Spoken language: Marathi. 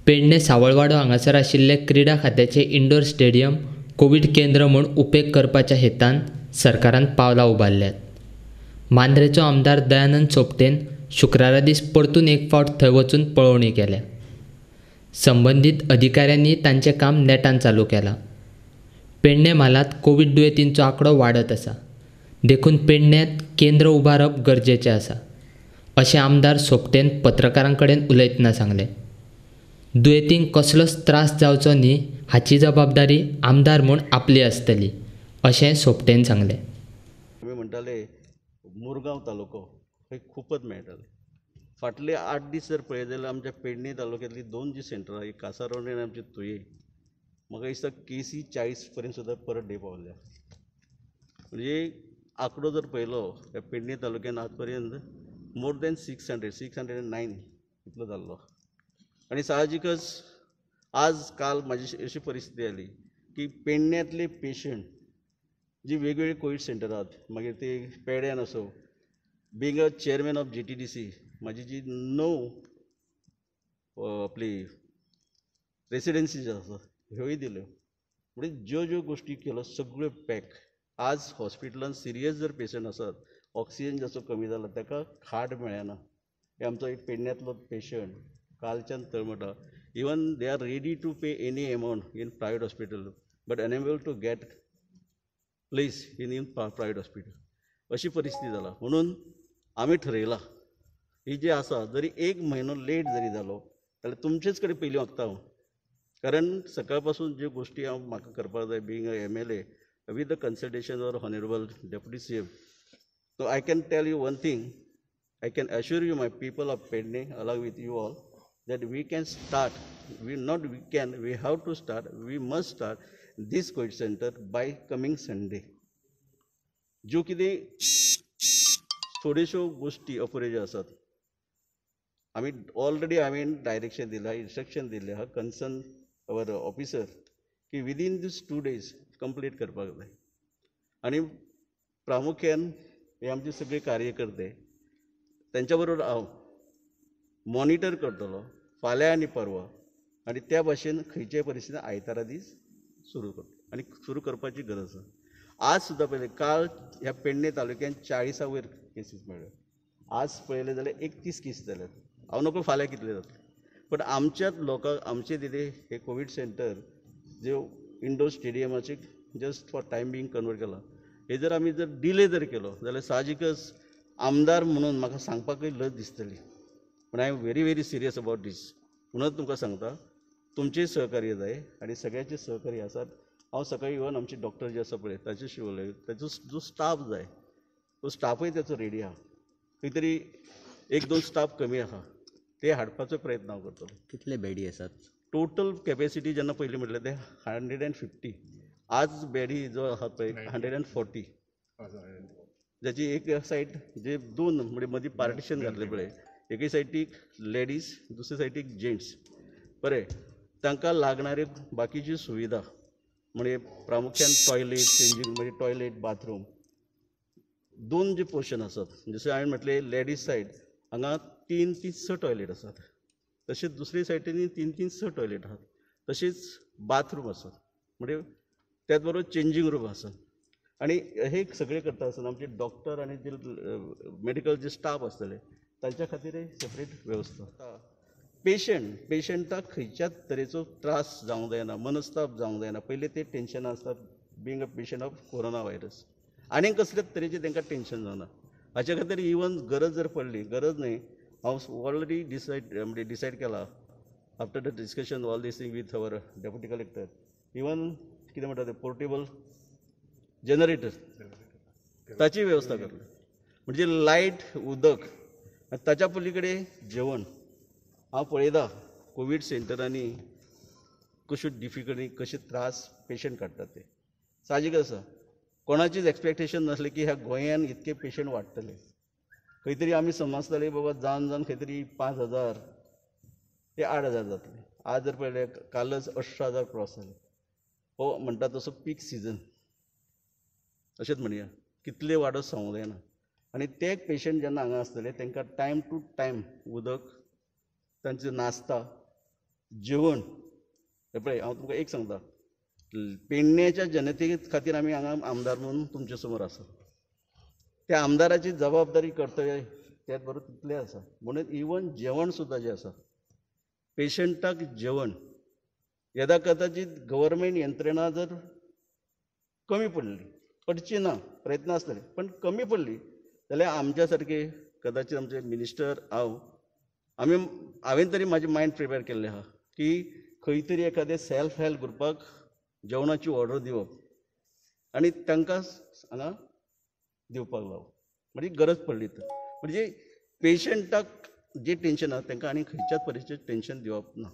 पेडणे सावळवाडो हांगासर आशिल्ले क्रीडा खात्याचे इंडोर स्टेडियम कोविड केंद्र म्हूण उपेग करपाच्या हेतान सरकारान पावलां उबारल्यात. मांद्रेचो आमदार दयानंद सोपटेन शुक्रारा दीस परतून एक फावट थंय वचून पळोवणी केल्या. संबंदीत अधिकाऱ्यांनी तांचें काम नेटान चालू केलां. पेडणे म्हालांत कोविड दुयेंतींचो आंकडो वाडत आसा. देखून पेडण्यांत केंद्र उबारप गरजेचें आसा अशें आमदार सोपटेन पत्रकारां कडेन उलयतना सांगलें. दुयेंतींक कसलोच त्रास जावचो न्ही हाची जबाबदारी आमदार म्हूण आपली आसतली अशें सोपटेन सांगलें. आमी म्हणटाले मुरगांव तालुको थंय खूपच मेळटाले. फाटले 8 दीस जर पळयत जाल्यार आमच्या पेडणे तालुक्यांतली 2 जी सेंटरां, एक कासारवणे आनी आमचे तुये, म्हाका दिसता केसी 40 पर्यंत सुद्दां पर डे पावल्या. म्हणजे आंकडो जर पळयलो ह्या पेडणे तालुक्यान आज पर्यंत मोर दॅन 609 इतलो जाल्लो. आनी साहजिकच आज काल म्हाजी अशी परिस्थिती आली की पेडण्यांतले पेशंट जी वेगवेगळी कोविड सेंटर आहात, मागीर ते पेड्यान असो, being a chairman of GTDC म्हाजी जी 9 आपली रेसिडेन्सी ज्यो आसा ह्योय दिल्यो. म्हणजे ज्यो ज्यो गोश्टी केल्यो सगळ्यो पॅक. आज हॉस्पिटलांत सिरियस जर पेशंट आसात, ऑक्सिजन जाचो कमी जाला, ताका खाट मेळना. हे आमचो एक पेडण्यांतलो पेशंट कालच्यान तळमळटा. Even they are ready to pay any amount in private hospital but unable to get place in private hospital. अशी परिस्थिती जाला. म्हणून आमी ठरयलां ही जी आसा जरी 1 म्हयनो लेट जरी जालो जाल्यार तुमचेच कडेन पयलीं वखदां हांव. कारण सकाळ पासून ज्यो गोश्टी म्हाका करपाक जाय being a MLA with the consultation of Honorable Deputy CM. So I can tell you one thing, I can assure you my people of Pedne along with you all that we can start, we have to start, we must start this COVID center by coming Sunday. जो कितें थोड्योशो गोश्टी अपुऱ्यो आसात आमी ऑलरेडी हांवें डायरेक्शन दिलां, इंस्ट्रक्शन दिल्लें आहा कन्सर्न अवर ऑफिसर की विदीन दीस 2 days कंप्लीट करपाक जाय. आनी प्रामुख्यान हे आमचे सगळे कार्यकर्ते त्यांच्या बरोबर हांव मॉनिटर करतलो फाल्यां आनी परवा. आनी त्या भाशेन खंयच्याय परिस्थितीन आयतारा दीस सुरू करतलो आनी सुरू करपाची गरज आसा. आज सुद्दां पळयलें, काल ह्या पेडणे तालुक्यान 40 वयर केसीस मेळ्ळ्यो. आज पळयलें जाल्यार 31 केस जाल्यात. हांव नकळो फाल्यां कितले जातले. पण आमच्याच लोकांक आमचे तिथे हे कोविड सेंटर जे इंडोर स्टेडियमाचे just for time being convert केला, हे जर आमी जर डिले जर केलो जाल्यार साहजिकच आमदार म्हणून म्हाका सांगपाकूय लज दिसतली. पूण I am very very serious about this. म्हणून तुमकां सांगता तुमचें सहकार्य जाय आनी सगळ्यांचें सहकार्य आसात. हांव सकाळीं इवन आमचे डॉक्टर जे आसा पळय ताचेशी उलयलें, ताचो जो स्टाफ जाय तो स्टाफूय ताचो रेडी आहा. खंय तरी 1-2 स्टाफ कमी आहा, ते हाडपाचो प्रयत्न हांव करतलो. कितले बेडी आसात? टोटल कॅपॅसिटी जेन्ना पयलीं म्हटलें ते 150. आज बेडी जो आहा पळय 140. जाची एक सायड जे 2 म्हणजे मदीं पार्टिशन घातलें पळय, एके सायडीक लेडीज, दुसरे सायडीक जेंट्स. बरें, तांकां लागणाऱ्यो बाकीच्यो सुविधा म्हणजे प्रामुख्यान टॉयलेट, चेंजींग म्हणजे टॉयलेट, बाथरूम 2 जे पोर्शन आसात. जशें हांवें म्हटलें लेडीज सायड हांगा 3-6 टॉयलेट आसात. तशेंच दुसरे सायडीन 3-6 टॉयलेट आहात. तशेंच बाथरूम आसात. म्हणजे त्याच बरोबर चेंजींग रूम आसात. आनी हे सगळे करता आसतना आमचे डॉक्टर आनी जे मेडिकल जे स्टाफ आसतले तांच्या खातीर सेपरेट वेवस्था. पेशंटाक खंयच्याच तरेचो त्रास जावंक जायना, मनस्ताप जावंक जायना. पयलीं ते टेन्शन आसतात being a patient of corona virus. आनी कसलेच तरेचें तांकां टेन्शन जावना. हाचे खातीर इवन गरज जर पडली, गरज न्हय, हांव ऑलरेडी डिसायड केला after the discussion all these thing with our deputy collector. Even कितें म्हणटा ते पोर्टेबल जनरेटर ताची वेवस्था करतली. म्हणजे लायट, उदक आनी ताच्या पलीकडे जेवण. हांव पळयता कोविड सेंटरांनी कश्यो डिफिकल्टी, कशे त्रास पेशंट काडटात ते. साहजीक आसा, कोणाचीच एक्सपेक्टेशन नासलें की ह्या गोंयांत इतके पेशंट वाडटले. खंय तरी आमी समजताले बाबा जावन खंय तरी 5,000 ते 8,000 जातले. आज जर पळयलें कालच 18,000 क्रॉस जाले. हो म्हणटा तसो पीक सिजन अशेंच म्हणया, कितले वाडत सांगूंक जायना. आनी ते पेशंट जेन्ना हांगा आसतले तांकां टायम टू टायम उदक, तांचो नास्ता जेवण हे पळय हांव तुमकां एक सांगता, पेडण्याच्या जनते खातीर आमी हांगा आमदार म्हणून तुमचे समोर आसा. त्या आमदाराची जबाबदारी कर्तव्य त्याच बरोबर तितलें आसा. म्हणून इवन जेवण सुद्दां जें आसा, पेशंटाक जेवण येदा कदाचित गव्हर्मेंट यंत्रणा जर कमी पडची ना, प्रयत्न आसतले, पण कमी पडली जाल्यार आमच्या सारके कदाचित आमचे मिनिस्टर हांवें तरी म्हाजें मायंड प्रिपेर केल्लें आहा की खंय तरी एखाद्या सेल्फ हेल्प ग्रुपाक जेवणाची ऑर्डर दिवप आनी तांकां हांगा दिवपाक लावप. म्हणजे गरज पडली तर म्हणजे पेशंटाक जें टेन्शन आसा तांकां आनी खंयच्याच परिस्थितीत टेन्शन दिवप ना.